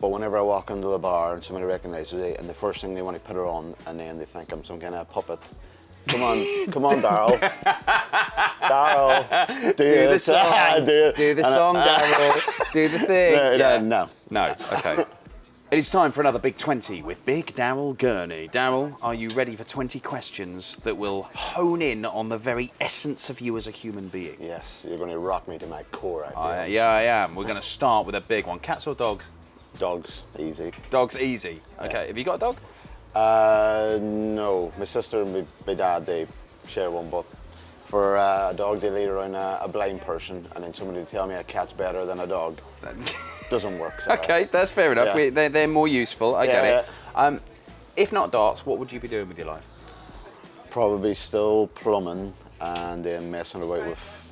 but whenever I walk into the bar and somebody recognises me, and the first thing they want to put it on, and then they think I'm some kind of puppet. Come on, Daryl. Daryl, Do the song. Do the song, Daryl. Do the thing. No. No, okay. It is time for another Big 20 with Big Daryl Gurney. Daryl, are you ready for 20 questions that will hone in on the very essence of you as a human being? Yes, you're going to rock me to my core, I feel. Yeah, I am. We're going to start with a big one. Cats or dogs? Dogs, easy. Dogs, easy. Okay, Yeah. Have you got a dog? No. My sister and my dad, they share one, but for a dog, they lead around a blind person, and then somebody to tell me a cat's better than a dog. Doesn't work. Sorry. Okay, that's fair enough. Yeah. They're more useful. I get it. Yeah. If not darts, what would you be doing with your life? Probably still plumbing and then messing about with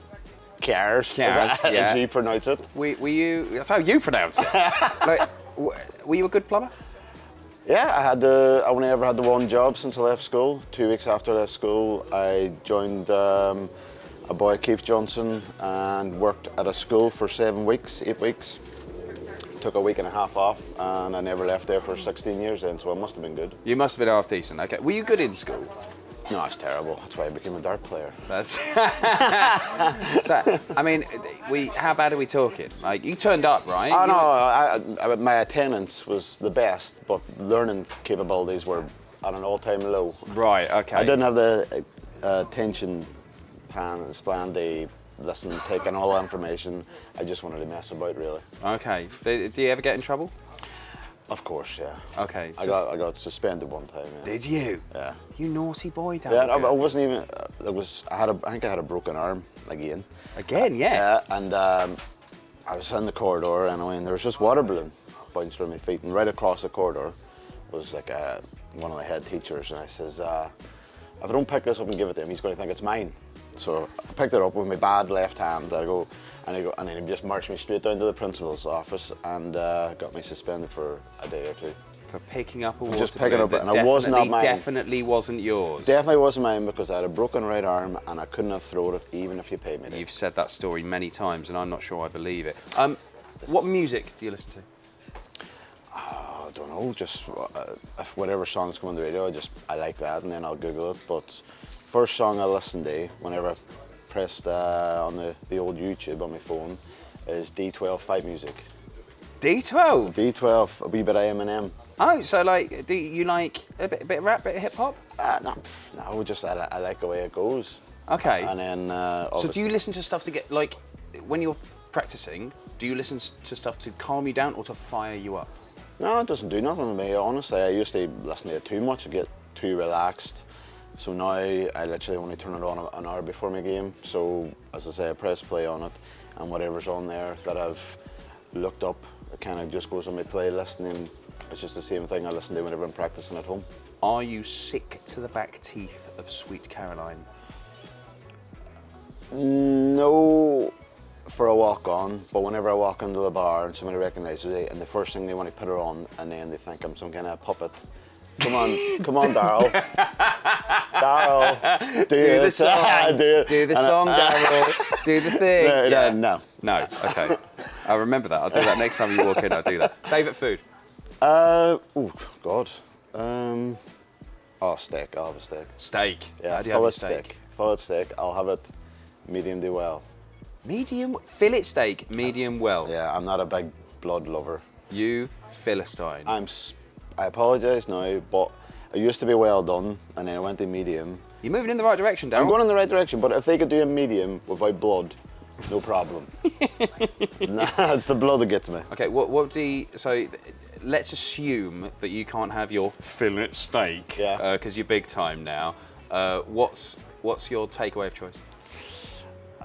cars, Cars, yeah. as you pronounce it. Were you? That's how you pronounce it. Like, were you a good plumber? Yeah, I only ever had the one job since I left school. 2 weeks after I left school, I joined a boy, Keith Johnson, and worked at a school for 8 weeks. Took a week and a half off, and I never left there for 16 years then, so I must have been good. You must have been half decent. Okay. Were you good in school? No, it's terrible. That's why I became a dart player. That's. So, I mean, how bad are we talking? Like, you turned up, right? Oh, no, my attendance was the best, but learning capabilities were at an all-time low. Right, okay. I didn't have the attention span to listen, take in all the information. I just wanted to mess about, really. Okay. Do you ever get in trouble? Of course, yeah. Okay. I got suspended one time. Yeah. Did you? Yeah. You naughty boy, Dan. Yeah, I wasn't even. I think I had a broken arm again. Again, yeah. Yeah, and I was in the corridor, and there was just water balloon bounced around my feet, and right across the corridor was like one of the head teachers, and I says, if I don't pick this up and give it to him, he's going to think it's mine. So I picked it up with my bad left hand. And then he just marched me straight down to the principal's office and got me suspended for a day or two. For picking up a water Just picking balloon up, and it was not mine. Definitely wasn't yours. Definitely wasn't mine because I had a broken right arm and I couldn't have thrown it even if you paid me to. You've said that story many times, and I'm not sure I believe it. What music do you listen to? I don't know, just if whatever songs come on the radio, I like that, and then I'll Google it. But first song I listen to whenever I pressed on the old YouTube on my phone is D12 fight music. D12? D12, a wee bit of Eminem. Oh, so like, do you like a bit of rap, bit of hip hop? No, just I like the way it goes. Okay. And then so do you listen to stuff to get, like, when you're practicing, do you listen to stuff to calm you down or to fire you up? No, it doesn't do nothing to me, honestly. I used to listen to it too much, I get too relaxed. So now I literally only turn it on an hour before my game. So as I say, I press play on it, and whatever's on there that I've looked up, it kind of just goes on my playlist, and then it's just the same thing I listen to whenever I'm practicing at home. Are you sick to the back teeth of Sweet Caroline? No, for a walk on, but whenever I walk into the bar and somebody recognises me, and the first thing they want to put her on, and then they think I'm some kind of puppet. Come on, Daryl. Daryl, do the song. Do the song, Daryl. Do the thing. No. No, okay. I'll remember that. I'll do that next time you walk in. I'll do that. Favourite food? Oh, God. Steak. I'll have a steak. Steak? Yeah, how do you have your steak? Fillet steak. I'll have it medium to well. Medium? Fillet steak, medium well. Yeah, I'm not a big blood lover. You Philistine. I apologise now, but I used to be well done, and then I went to medium. You're moving in the right direction, Daryl. I'm going in the right direction, but if they could do a medium without blood, no problem. Nah, it's the blood that gets me. Okay, so let's assume that you can't have your fillet steak, because you're big time now. What's your takeaway of choice?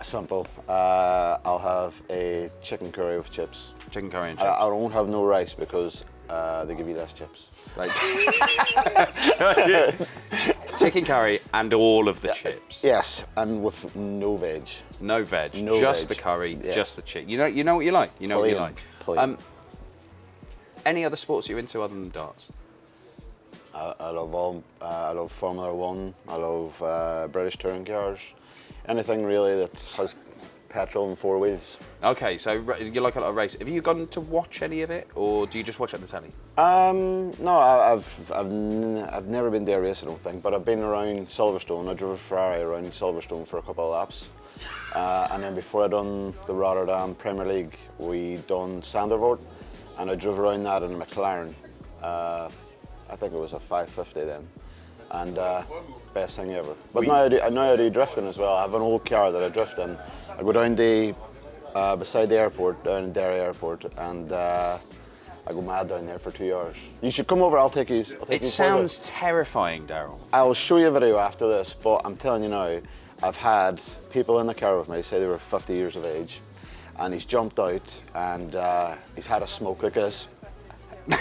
Simple. I'll have a chicken curry with chips. Chicken curry and chips. I won't have no rice because they give you less chips. Right. Chicken curry and all of the chips. Yes, and with no veg. No veg. No just veg. the curry, Yes. just the chicken. You know what you like. You know what you like. Plain. Any other sports you're into other than darts? I love Formula 1. I love British touring cars. Anything really that has petrol and four wheels. Okay, so you like a lot of racing. Have you gone to watch any of it, or do you just watch it on the telly? No, I've never been there race, I don't think, but I've been around Silverstone. I drove a Ferrari around Silverstone for a couple of laps. And then before I done the Rotterdam Premier League, we done Sandervoort, and I drove around that in a McLaren. I think it was a 550 then, and best thing ever. But now I do drifting as well. I have an old car that I drift in. I go down beside the airport, down in Derry Airport, and I go mad down there for 2 hours. You should come over. I'll take you. It sounds terrifying, Daryl. I'll show you a video after this, but I'm telling you now, I've had people in the car with me say they were 50 years of age, and he's jumped out and he's had a smoke like this. He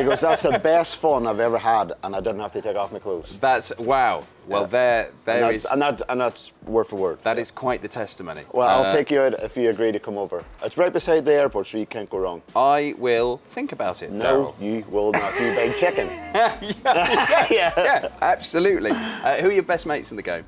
goes, that's the best fun I've ever had, and I didn't have to take off my clothes. That's wow. Well, there is, and that's word for word. That is quite the testimony. Well, I'll take you out if you agree to come over. It's right beside the airport, so you can't go wrong. I will think about it. No, Daryl. you will not. You big chicken. yeah, absolutely. Who are your best mates in the game?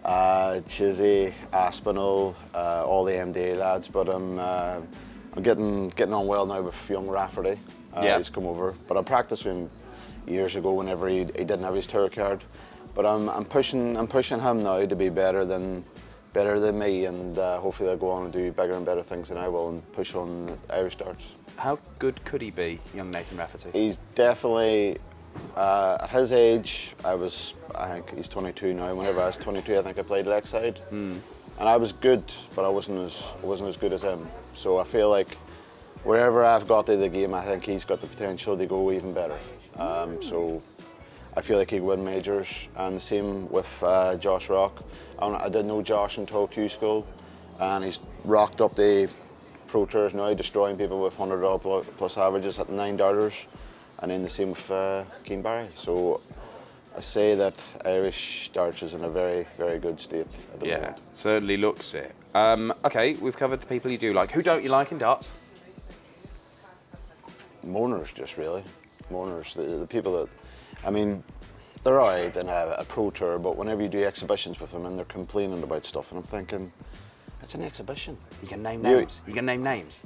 Chizzy, Aspinall, all the MDA lads, but I'm getting on well now with young Rafferty. He's come over, but I practiced with him years ago whenever he didn't have his tour card. But I'm pushing him now to be better than me, and hopefully they'll go on and do bigger and better things than I will and push on the Irish darts. How good could he be, young Nathan Rafferty? He's definitely at his age. I think he's 22 now. Whenever I was 22, I think I played Lakeside. And I was good, but I wasn't as good as him. So I feel like wherever I've got to the game, I think he's got the potential to go even better. So I feel like he could win majors, and the same with Josh Rock. I didn't know Josh until Q School, and he's rocked up the Pro Tours now, destroying people with 100 plus averages at 9 darters, and then the same with Keane Barry. So I say that Irish darts is in a very, very good state at the moment. Yeah, certainly looks it. Okay, we've covered the people you do like. Who don't you like in darts? Moaners, just really. Moaners, the people that, I mean, they're all right in a pro tour, but whenever you do exhibitions with them and they're complaining about stuff, and I'm thinking, it's an exhibition. You can name names. You can name names.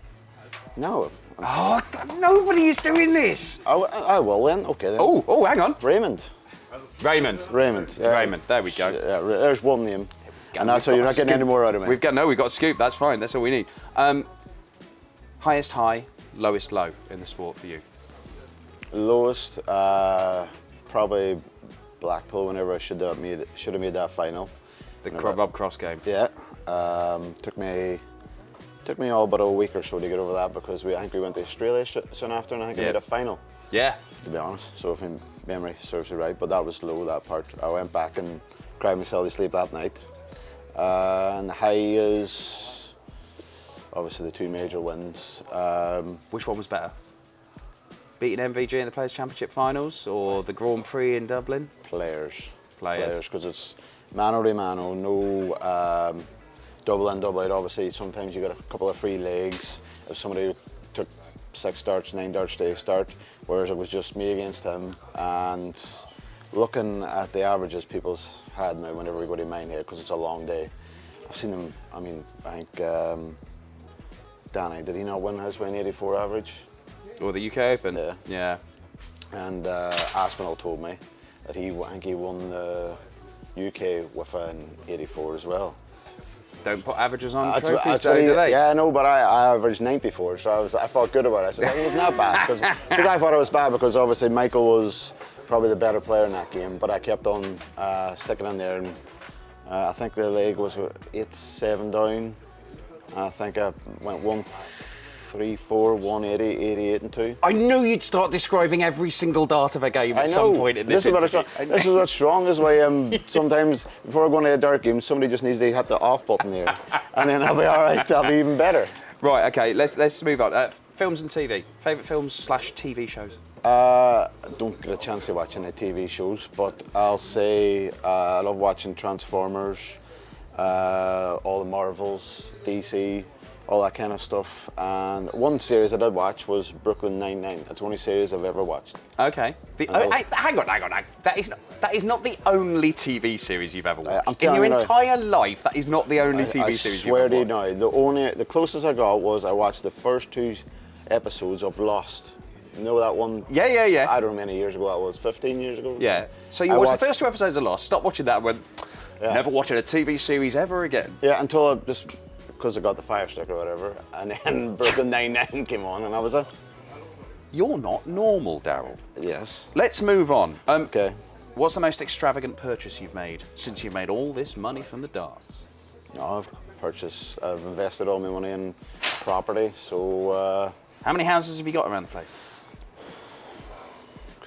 No. Oh, nobody is doing this. I will then. Okay then. Oh, hang on. Raymond. Raymond. Yeah. Raymond. There we go. Yeah, there's one name, and that's how you're not getting any more out of me. We've got a scoop. That's fine. That's all we need. Highest high, lowest low in the sport for you. Lowest, probably Blackpool. Whenever I should have made that final. The Rob Cross game. Yeah. Took me all but a week or so to get over that, because I think we went to Australia soon after, and I think I made a final. Yeah. To be honest, so if my memory serves me right, but that was low, that part. I went back and cried myself to sleep that night. And the high is obviously the two major wins. Which one was better? Beating MVG in the Players' Championship finals, or the Grand Prix in Dublin? Players, Players, because it's mano a mano, no double in, double out. Obviously, sometimes you got a couple of free legs. If somebody took 6 darts, 9 darts to start, whereas it was just me against him. And looking at the averages people's had now whenever we go to Minehead, because it's a long day, I've seen them. I mean, I think Danny, did he not win his with an 84 average? Or the UK Open? Yeah. And Aspinall told me that I think he won the UK with an 84 as well. Don't put averages on trophies, do they? Yeah, I know, but I averaged 94, so I felt good about it. I said, it was not bad, because I thought it was bad, because obviously Michael was probably the better player in that game, but I kept on sticking in there, and I think the leg was 8-7 down. I think I went 1-3-4, 180, 88 and 2. I knew you'd start describing every single dart of a game at some point in this interview. This is what's wrong. This is why sometimes before going to a dart game, somebody just needs to hit the off button there, and then I'll be all right. I'll be even better. Right. Okay. Let's move on. Films and TV. Favorite films / TV shows. I don't get a chance to watch any TV shows, but I'll say I love watching Transformers, all the Marvels, DC. all that kind of stuff. And one series I did watch was Brooklyn Nine-Nine. It's the only series I've ever watched. Okay. Hang on. That is not the only TV series you've ever watched. I'm In telling your you now, entire life, that is not the only TV I series swear you've to ever you watched. now, the closest I got was I watched the first 2 episodes of Lost. You know that one? Yeah. I don't know how many years ago that was, 15 years ago? Yeah. So you watched the first 2 episodes of Lost, stopped watching that and went, never watching a TV series ever again. Yeah, until because I got the Fire Stick or whatever, and then Brooklyn Nine-Nine came on and I was like, You're not normal, Daryl. yes. Let's move on. Okay. What's the most extravagant purchase you've made since you've made all this money from the darts? No, I've invested all my money in property, so How many houses have you got around the place?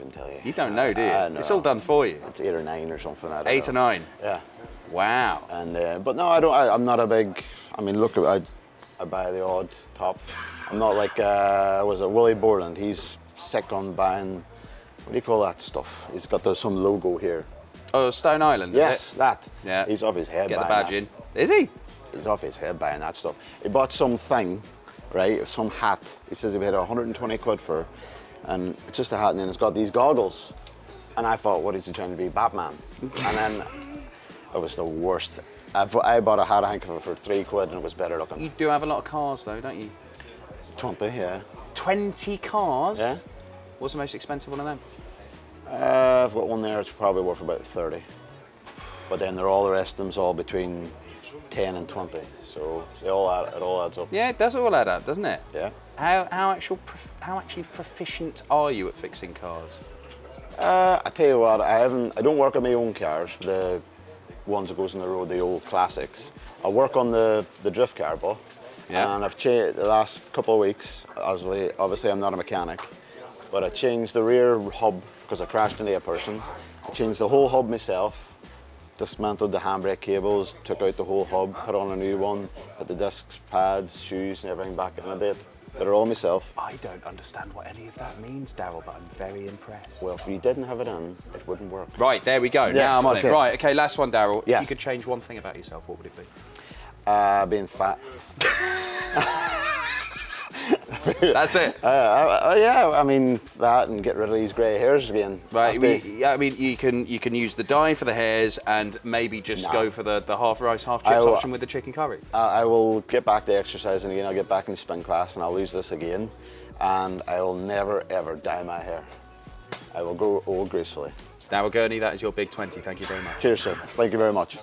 couldn't tell you. You don't know, do you? No. It's all done for you. It's 8 or 9 or something. I don't 8 or know. 9? Yeah. Wow. And but no, I don't. I'm not a big. I mean, look, I buy the odd top. I'm not like was it Willie Borland? He's sick on buying. What do you call that stuff? He's got some logo here. Oh, Stone Island, Yes, is it? that. Yeah. He's off his head. Get the buying badge that. in. Is he? He's off his head buying that stuff. He bought something, right? Some hat. He says he paid 120 quid for, and it's just a hat, and then it's got these goggles. And I thought, what is he trying to be, Batman? And then it was the worst. I bought a hat, I think, for 3 quid, and it was better looking. You do have a lot of cars, though, don't you? 20, yeah. 20 cars? Yeah. What's the most expensive one of them? I've got one there. It's probably worth about 30. But then all the rest of them's all between 10 and 20. So it all adds up. Yeah, it does all add up, doesn't it? Yeah. How actually proficient are you at fixing cars? I tell you what, I don't work on my own cars, the ones that goes on the road, the old classics. I work on the drift car, but and I've changed the last couple of weeks. Obviously, I'm not a mechanic, but I changed the rear hub because I crashed into a person. I changed the whole hub myself, dismantled the handbrake cables, took out the whole hub, put on a new one, put the discs, pads, shoes, and everything back in a date. Did it all myself. I don't understand what any of that means, Daryl, but I'm very impressed. Well, if you didn't have it in, it wouldn't work. Right, there we go. Yes, now I'm on okay. it. Right, okay, last one, Daryl. Yes. If you could change one thing about yourself, what would it be? Being fat. That's it. Yeah, I mean that, and get rid of these grey hairs again. Right, I mean, you can use the dye for the hairs and maybe just go for the half rice, half chips option with the chicken curry. I will get back to exercising again. I'll get back in spin class, and I'll lose this again, and I will never ever dye my hair. I will grow old gracefully. Daryl Gurney, that is your big 20. Thank you very much. Cheers, sir. Thank you very much.